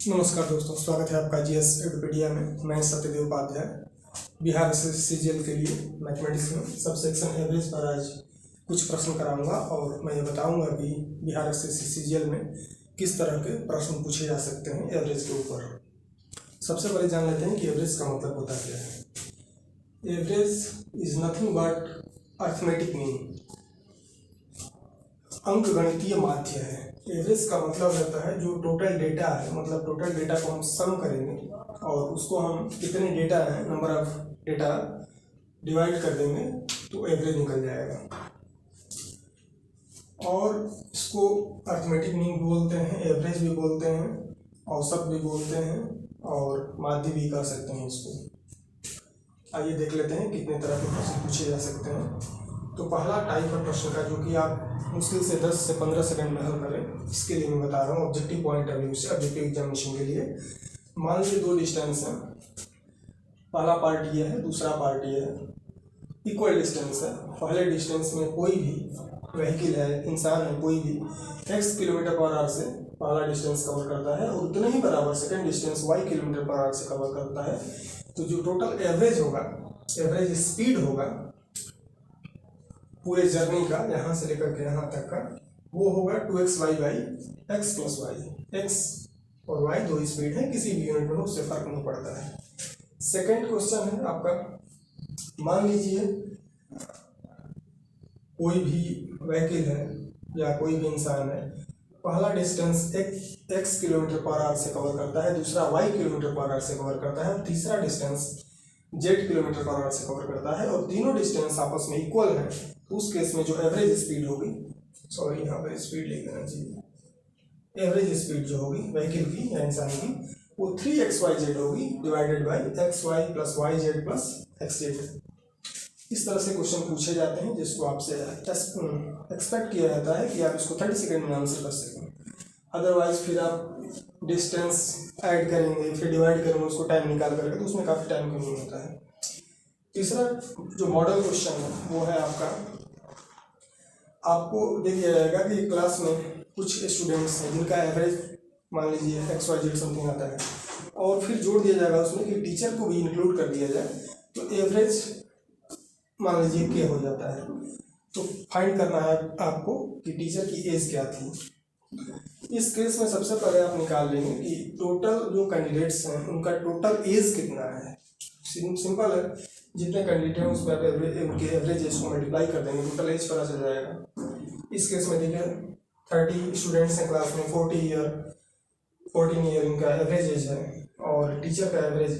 नमस्कार दोस्तों, स्वागत है आपका जीएस एडुपीडिया में। मैं सत्यदेव उपाध्याय बिहार एसएससीजीएल के लिए मैथमेटिक्स में सब सेक्शन एवरेज पर आज कुछ प्रश्न कराऊंगा और मैं ये बताऊंगा कि बिहार एसएससीजीएल में किस तरह के प्रश्न पूछे जा सकते हैं एवरेज के ऊपर। सबसे पहले जान लेते हैं कि एवरेज का मतलब होता क्या है। Average is nothing but arithmetic mean, अंकगणितीय माध्य है। एवरेज का मतलब रहता है जो टोटल डेटा है, मतलब टोटल डेटा को हम सम करेंगे और उसको हम कितने डेटा है नंबर ऑफ डेटा डिवाइड कर देंगे तो एवरेज निकल जाएगा। और इसको अर्थमेटिक मीन भी बोलते हैं, एवरेज भी बोलते हैं, औसत भी बोलते हैं और माध्य भी कह सकते हैं इसको। आइए देख लेते हैं कितने तरह के प्रश्न पूछे जा सकते हैं। तो पहला टाइप है प्रश्न का जो कि आप मुश्किल से 10 से 15 सेकंड में हल करें, इसके लिए मैं बता रहा हूँ ऑब्जेक्टिव पॉइंट ऑफ व्यू से, ऑब्जेक्टिव एग्जामिनेशन के लिए। मान लीजिए दो डिस्टेंस हैं, पहला पार्ट ये है, दूसरा पार्ट ये है। इक्वल डिस्टेंस है, पहले डिस्टेंस में कोई भी व्हीकल है, इंसान है, कोई भी x किलोमीटर पर आवर से पहला डिस्टेंस कवर करता है और उतना ही बराबर second distance y kilometre per hour से कवर करता है। तो जो टोटल एवरेज होगा, एवरेज स्पीड होगा पूरे जर्नी का, यहाँ से लेकर के यहाँ तक का, वो होगा 2xy by x plus y. x और y दो स्पीड है, किसी भी यूनिट में उससे फर्क नहीं पड़ता है। सेकंड क्वेश्चन है आपका, मान लीजिए कोई भी व्हीकल है या कोई भी इंसान है, पहला distance x kilometre per hour से कवर करता है, दूसरा y किलोमीटर पर आवर से कवर करता है और तीसरा distance z kilometre per hour से कवर करता है और तीनों डिस्टेंस आपस में इक्वल है। तो उस केस में जो एवरेज स्पीड होगी, सॉरी यहाँ पर स्पीड लिख देना चाहिए, एवरेज स्पीड जो होगी व्हीकल की या इंसान की वो 3xyz होगी divided by xy plus yz plus xz। इस तरह से क्वेश्चन पूछे जाते हैं जिसको आपसे एक्सपेक्ट किया जाता है कि आप इसको 30 सेकेंड में आंसर कर सकें। अदरवाइज फिर आप डिस्टेंस ऐड करेंगे, फिर डिवाइड करेंगे उसको टाइम निकाल करके, तो उसमें काफ़ी टाइम कमी होता है। तीसरा जो मॉडल क्वेश्चन है वो है आपको दे दिया जाएगा कि क्लास में कुछ स्टूडेंट्स हैं जिनका एवरेज मान लीजिए XYZ समथिंग आता है और फिर जोड़ दिया जाएगा उसमें कि टीचर को भी इंक्लूड कर दिया जाए, तो एवरेज मान लीजिए K हो जाता है। तो फाइंड करना है आपको कि टीचर की एज क्या थी। इस केस में सबसे पहले आप निकाल लेंगे कि टोटल जो कैंडिडेट्स हैं उनका टोटल एज कितना है। सिंपल है, जितने कैंडिडेट हैं उस पर उनके एवरेज एज को मल्टीप्लाई कर देंगे, टोटल एज पता चल जाएगा। इस केस में देखिए 30 स्टूडेंट्स हैं क्लास में, 14 ईयर इनका एवरेज एज है और टीचर का एवरेज,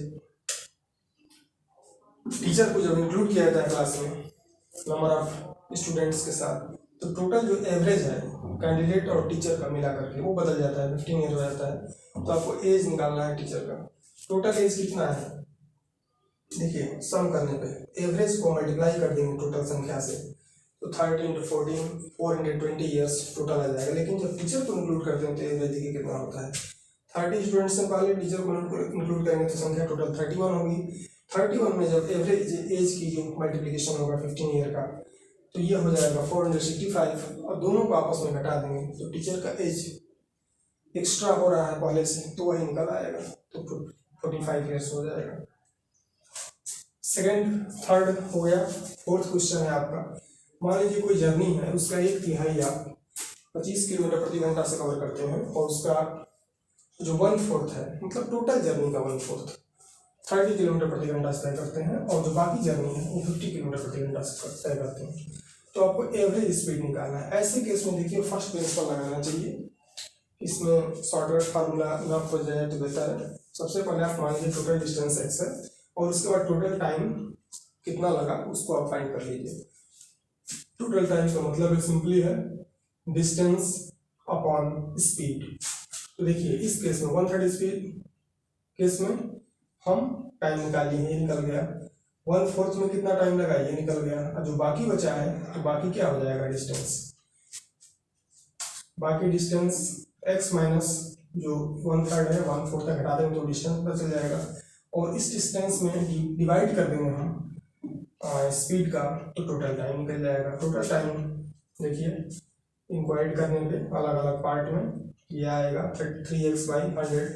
टीचर को जब इंक्लूड किया जाता है क्लास में नंबर ऑफ स्टूडेंट्स के साथ, तो टोटल जो एवरेज है कैंडिडेट और टीचर का मिला करके वो बदल जाता है, 15 ईयर हो जाता है। तो आपको एज निकालना है टीचर का। टोटल एज कितना है, देखिए सम करने पे एवरेज को मल्टीप्लाई कर देंगे टोटल संख्या से, तो 30 × 14 420 ईयर्स टोटल आ जाएगा। लेकिन जब टीचर को इंक्लूड करते हैं तो एवरेज देखिए कितना होता है। 30 स्टूडेंट्स से पहले टीचर को इंक्लूड करेंगे तो संख्या टोटल 31 होगी। 31 में जब एवरेज एज की जो मल्टीप्लिकेशन होगा 15 ईयर का, तो ये हो जाएगा 465 और दोनों को आपस में घटा देंगे तो टीचर का एज एक्स्ट्रा हो रहा है पहले से, तो वही निकल आएगा, तो 45 ईयर्स हो जाएगा। सेकेंड थर्ड हो गया। फोर्थ क्वेश्चन है आपका, मान लीजिए कोई जर्नी है, उसका 1/3 आप 25 किलोमीटर प्रति घंटा से कवर करते हैं और उसका जो 1/4 है, मतलब टोटल जर्नी का 1/4 30 किलोमीटर प्रति घंटा से तय करते हैं और जो बाकी जर्नी है वो 50 किलोमीटर प्रति घंटा से तय करते हैं। तो आपको एवरेज स्पीड निकालना है। ऐसे केस में देखिए फर्स्ट प्रिंसिपल लगाना चाहिए, इसमें शॉर्टकट फार्मूला ना हो जाए तो बेहतर है। सबसे पहले आप मान लीजिए टोटल डिस्टेंस x है और उसके बाद टोटल टाइम कितना लगा उसको आप फाइंड कर लीजिए। टोटल टाइम का मतलब सिंपली है डिस्टेंस अपॉन स्पीड। तो देखिए इस केस में 1/3 स्पीड केस में हम टाइम निकालिए, ये निकल गया। 1/4 में कितना टाइम लगा, ये निकल गया। और जो बाकी बचा है तो बाकी क्या हो जाएगा, डिस्टेंस, बाकी डिस्टेंस x माइनस जो 1/3 है 1/4 तक घटा देंगे तो डिस्टेंस पता चल जाएगा और इस डिस्टेंस में डिवाइड कर देंगे हम स्पीड का, तो टोटल टाइम निकल जाएगा। टोटल टाइम देखिए इनको ऐड करने पे अलग अलग पार्ट में ये आएगा 3x/100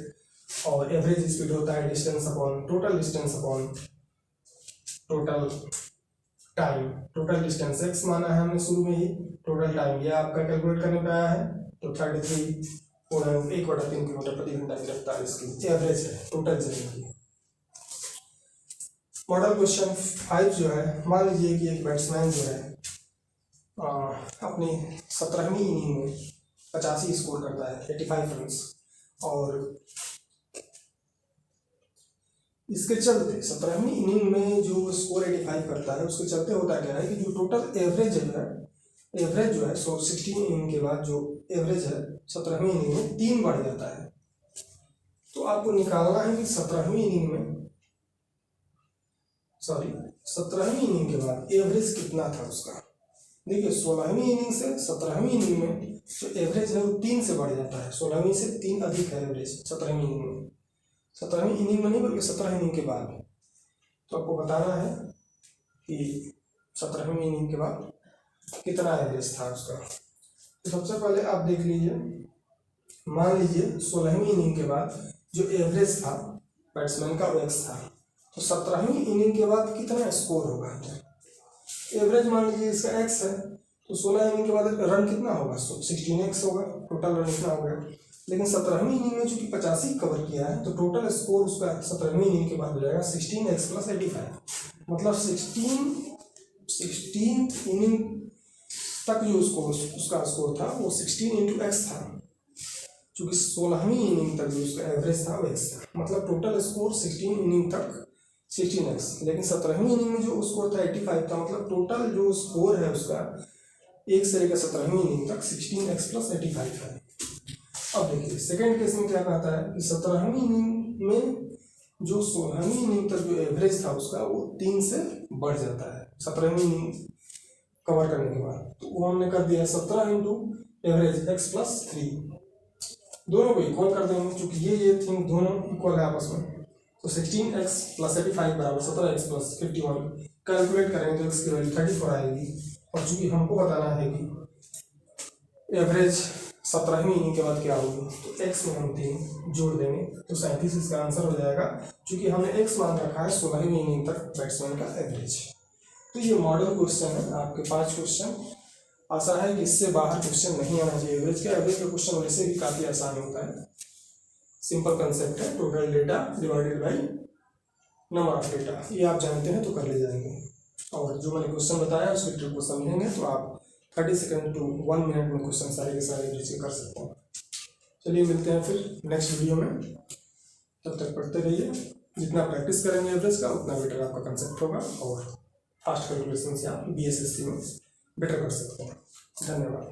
और एवरेज स्पीड होता है distance upon total distance upon total time. Total distance x माना है हमने शुरू में ही, टोटल टाइम ये आपका कैलकुलेट करने पे आया है, तो 33.1/3 किलोमीटर प्रति घंटा की रफ्तार इसकी एवरेज है टोटल जर्नी की। मॉडल क्वेश्चन 5 जो है, मान लीजिए कि एक बैट्समैन जो है अपनी 17वीं इनिंग में 85 स्कोर करता है, 85 रन, और इसके चलते 17वीं इनिंग में जो स्कोर 85 करता है उसके चलते होता क्या है कि जो टोटल एवरेज जो है 16 इनिंग के बाद जो एवरेज है 17वीं इनिंग में 3 बढ़ जाता है। तो आपको निकालना है कि 17वीं इनिंग के बाद एवरेज कितना था उसका। देखिए 16वीं इनिंग से 17वीं इनिंग में जो एवरेज है वो 3 से बढ़ जाता है, 16वीं से 3 अधिक है एवरेज 17वीं इनिंग में, 17वीं इनिंग में नहीं बल्कि 17 इनिंग के बाद। तो आपको बताना है कि 17वीं इनिंग के बाद कितना एवरेज था उसका। तो सबसे पहले आप देख लीजिए, मान लीजिए 16वीं इनिंग के बाद जो एवरेज था बैट्समैन का वो x था, तो 17वीं इनिंग के बाद कितना स्कोर होगा। एवरेज मान लीजिए इसका x है, तो 16 इनिंग के बाद रन कितना होगा, 16x होगा, टोटल रन इतना हो गया। लेकिन 17वीं इनिंग में चूंकि 85 कवर किया है तो टोटल स्कोर उसका 17वीं इनिंग के बाद हो जाएगा 16x + 85, मतलब 16 इनिंग तक जो उसका स्कोर था वो 16 × x था, चूंकि 16वीं इनिंग तक जो उसका एवरेज था वो x था, मतलब टोटल स्कोर 16 इनिंग तक 16x। लेकिन 17वीं इनिंग में जो स्कोर था 85 था, मतलब टोटल जो स्कोर है उसका 1 से लेकर 17वीं इनिंग तक 16x + 85 है। अब देखिए सेकेंड केस में क्या कहता है कि 17वीं इनिंग में जो 16वीं इनिंग तक जो एवरेज था उसका वो 3 से बढ़ जाता है 17वीं इनिंग कवर करने के बाद। तो वो हमने कर दिया 17 × एवरेज x + 3, दोनों को इक्वल कर देंगे क्योंकि ये थिंग दोनों इक्वल है आपस में। तो 16x + 85 = 17x + 51, कैलकुलेट करेंगे तो x की वैल्यू 34 आएगी। और चूंकि हमको बताना है कि एवरेज 17वीं इनिंग के बाद क्या होगी, तो x में हम 3 जोड़ देंगे तो 37 इसका आंसर हो जाएगा, क्योंकि हमने x मान रखा है 16वीं इनिंग तक बैट्समैन का एवरेज। तो ये मॉडल क्वेश्चन है आपके 5 क्वेश्चन। आशा है कि इससे बाहर क्वेश्चन नहीं आना चाहिए। एवरेज का क्वेश्चन वैसे भी काफ़ी आसान होता है, सिंपल कंसेप्ट है, total data divided by number of data, ये आप जानते हैं तो कर ले जाएंगे। और जो मैंने क्वेश्चन बताया उसके ट्रिक को समझेंगे तो आप 30 सेकंड टू 1 मिनट में क्वेश्चन सारे के सारे एवरेज कर सकते हैं। चलिए मिलते हैं फिर नेक्स्ट वीडियो में, तब तक पढ़ते रहिए। जितना प्रैक्टिस करेंगे एवरेज का उतना बेटर आपका कंसेप्ट होगा और फास्ट कैलकुलेशन से आप BSSC में बेटर कर सकते हैं। धन्यवाद।